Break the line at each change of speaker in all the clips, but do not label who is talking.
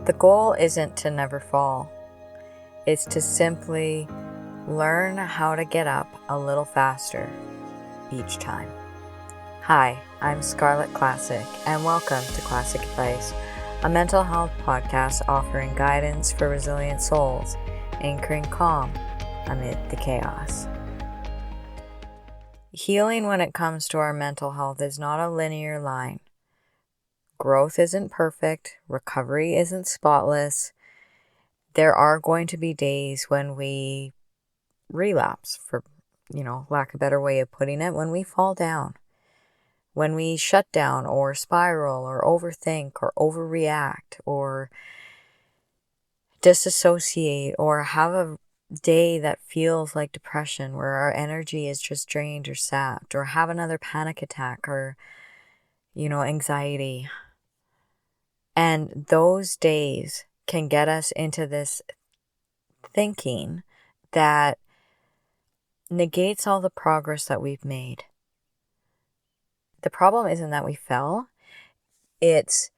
The goal isn't to never fall. It's to simply learn how to get up a little faster each time. Hi, I'm Scarlett Classic, and welcome to Classic Advice, a mental health podcast offering guidance for resilient souls, anchoring calm amid the chaos. Healing when it comes to our mental health is not a linear line. Growth isn't perfect. Recovery isn't spotless. There are going to be days when we relapse, for, lack of a better way of putting it, when we fall down, when we shut down or spiral or overthink or overreact or disassociate or have a day that feels like depression where our energy is just drained or sapped, or have another panic attack or, anxiety. And those days can get us into this thinking that negates all the progress that we've made. The problem isn't that we fell. It's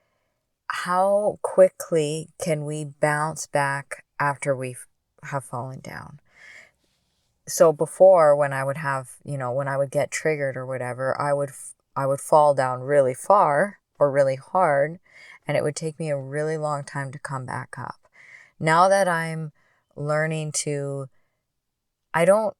how quickly can we bounce back after we have fallen down. So before, when I would have, when I would get triggered or whatever, I would fall down really far or really hard, and it would take me a really long time to come back up. Now that I'm learning to, I don't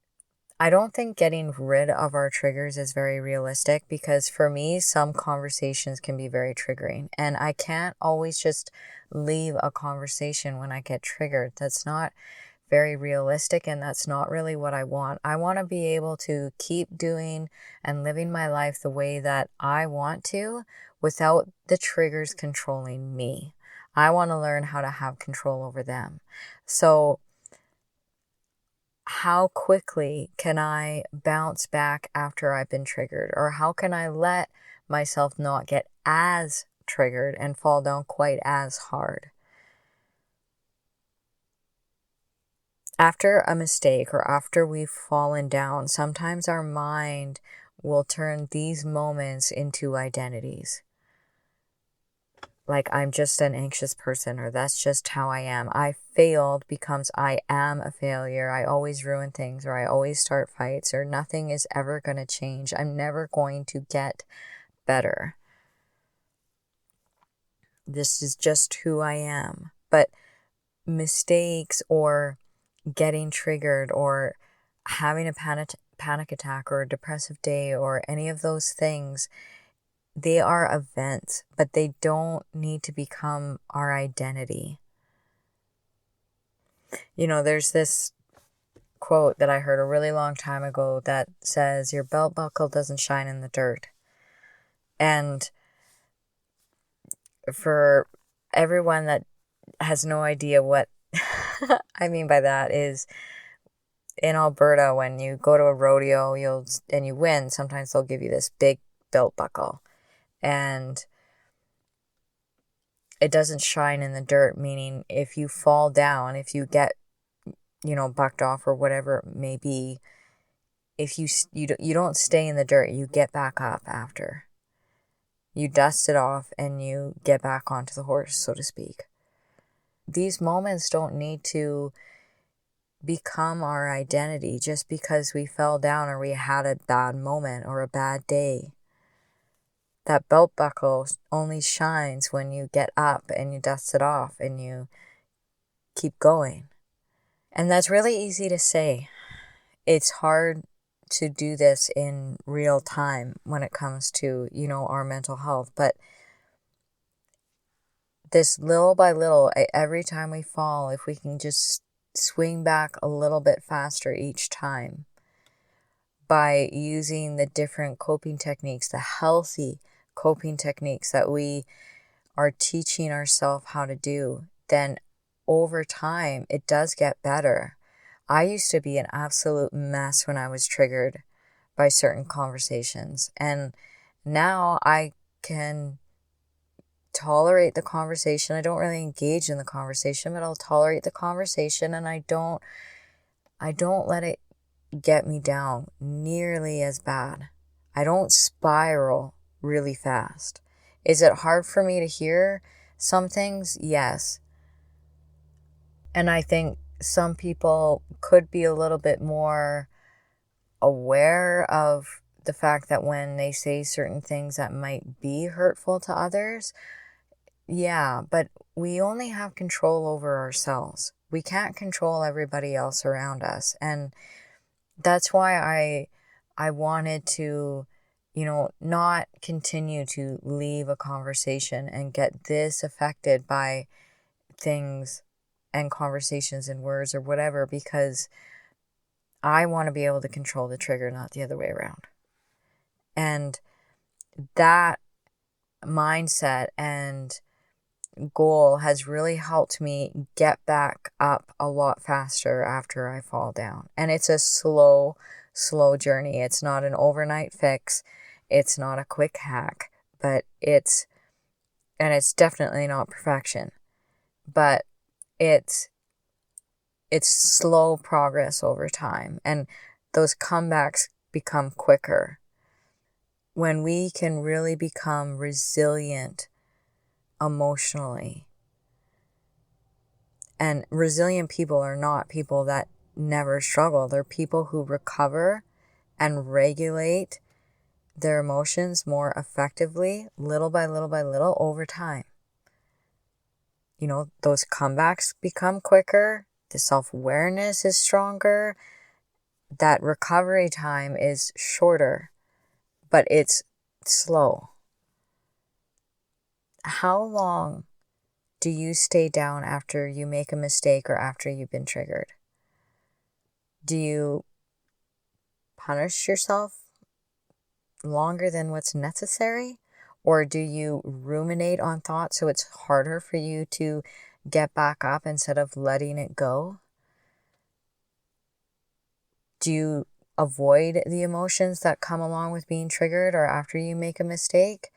think getting rid of our triggers is very realistic, because for me, some conversations can be very triggering, and I can't always just leave a conversation when I get triggered. That's not very realistic, and that's not really what I want. I want to be able to keep doing and living my life the way that I want to without the triggers controlling me. I want to learn how to have control over them. So how quickly can I bounce back after I've been triggered? Or how can I let myself not get as triggered and fall down quite as hard? After a mistake or after we've fallen down, sometimes our mind will turn these moments into identities. Like, I'm just an anxious person, or that's just how I am. I failed becomes I am a failure. I always ruin things, or I always start fights, or nothing is ever going to change. I'm never going to get better. This is just who I am. But mistakes or getting triggered or having a panic attack or a depressive day or any of those things, they are events, but they don't need to become our identity. There's this quote that I heard a really long time ago that says, your belt buckle doesn't shine in the dirt. And for everyone that has no idea what I mean by that, is in Alberta, when you go to a rodeo and you win, sometimes they'll give you this big belt buckle. And it doesn't shine in the dirt, meaning if you fall down, if you get, bucked off or whatever it may be, if you don't stay in the dirt, you get back up after. You dust it off and you get back onto the horse, so to speak. These moments don't need to become our identity just because we fell down or we had a bad moment or a bad day. That belt buckle only shines when you get up and you dust it off and you keep going. And that's really easy to say. It's hard to do this in real time when it comes to, our mental health. But this little by little, every time we fall, if we can just swing back a little bit faster each time by using the different coping techniques, the healthy coping techniques that we are teaching ourselves how to do, then over time, it does get better. I used to be an absolute mess when I was triggered by certain conversations. And now I can tolerate the conversation. I don't really engage in the conversation, but I'll tolerate the conversation, and I don't let it get me down nearly as bad. I don't spiral really fast. Is it hard for me to hear some things? Yes. And I think some people could be a little bit more aware of the fact that when they say certain things that might be hurtful to others, yeah, but we only have control over ourselves. We can't control everybody else around us. And that's why I wanted to, not continue to leave a conversation and get this affected by things and conversations and words or whatever, because I want to be able to control the trigger, not the other way around. And that mindset and goal has really helped me get back up a lot faster after I fall down. And it's a slow journey. It's not an overnight fix. It's not a quick hack, but it's definitely not perfection, but it's slow progress over time. And those comebacks become quicker when we can really become resilient emotionally. And resilient people are not people that never struggle. They're people who recover and regulate their emotions more effectively, little by little by little, over time. Those comebacks become quicker. The self-awareness is stronger. That recovery time is shorter, but it's slow. How long do you stay down after you make a mistake or after you've been triggered? Do you punish yourself longer than what's necessary? Or do you ruminate on thoughts so it's harder for you to get back up instead of letting it go? Do you avoid the emotions that come along with being triggered or after you make a mistake,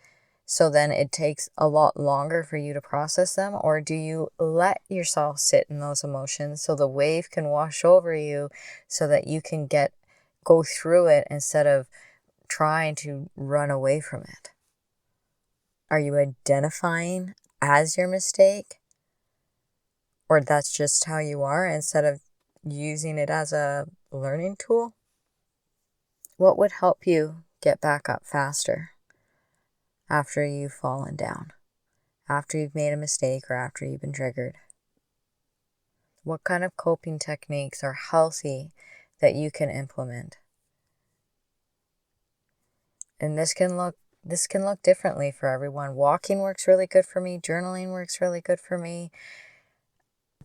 so then it takes a lot longer for you to process them? Or do you let yourself sit in those emotions so the wave can wash over you so that you can go through it instead of trying to run away from it? Are you identifying as your mistake? Or that's just how you are instead of using it as a learning tool? What would help you get back up faster after you've fallen down, after you've made a mistake, or after you've been triggered? What kind of coping techniques are healthy that you can implement? And this can look differently for everyone. Walking works really good for me. Journaling works really good for me.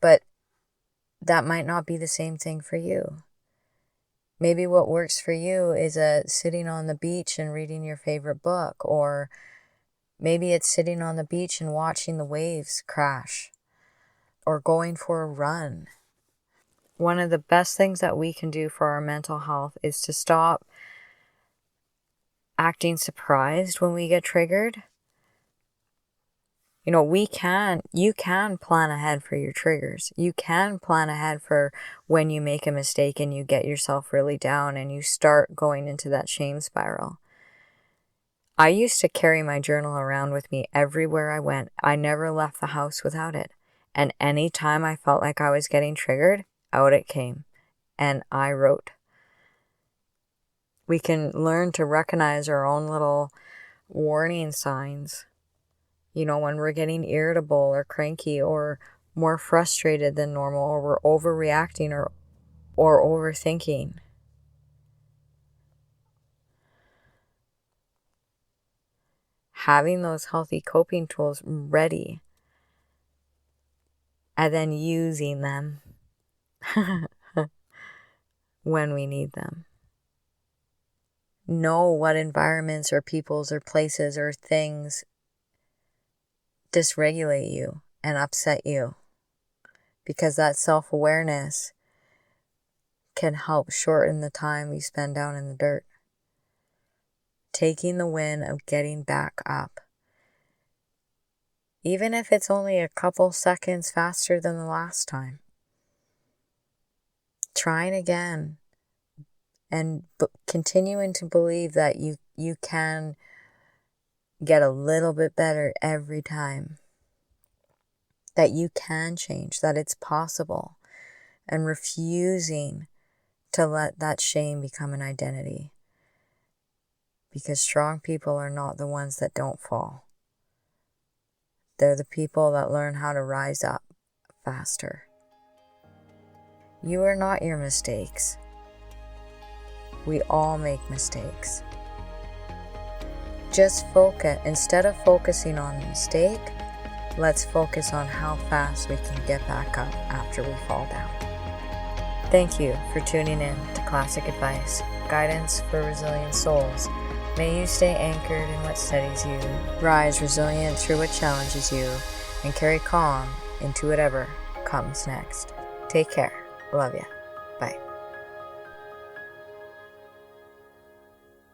But that might not be the same thing for you. Maybe what works for you is sitting on the beach and reading your favorite book, or maybe it's sitting on the beach and watching the waves crash, or going for a run. One of the best things that we can do for our mental health is to stop acting surprised when we get triggered. You can plan ahead for your triggers. You can plan ahead for when you make a mistake and you get yourself really down and you start going into that shame spiral. I used to carry my journal around with me everywhere I went. I never left the house without it. And anytime I felt like I was getting triggered, out it came. And I wrote. We can learn to recognize our own little warning signs. When we're getting irritable or cranky or more frustrated than normal, or we're overreacting or overthinking. Having those healthy coping tools ready and then using them when we need them. Know what environments or peoples or places or things dysregulate you and upset you, because that self-awareness can help shorten the time you spend down in the dirt. Taking the win of getting back up, even if it's only a couple seconds faster than the last time. Trying again and continuing to believe that you can get a little bit better every time. that you can change, that it's possible, and refusing to let that shame become an identity. Because strong people are not the ones that don't fall. They're the people that learn how to rise up faster. You are not your mistakes. We all make mistakes. Just focus, instead of focusing on the mistake, let's focus on how fast we can get back up after we fall down. Thank you for tuning in to Classic Advice, guidance for resilient souls. May you stay anchored in what steadies you, rise resilient through what challenges you, and carry calm into whatever comes next. Take care. Love ya. Bye.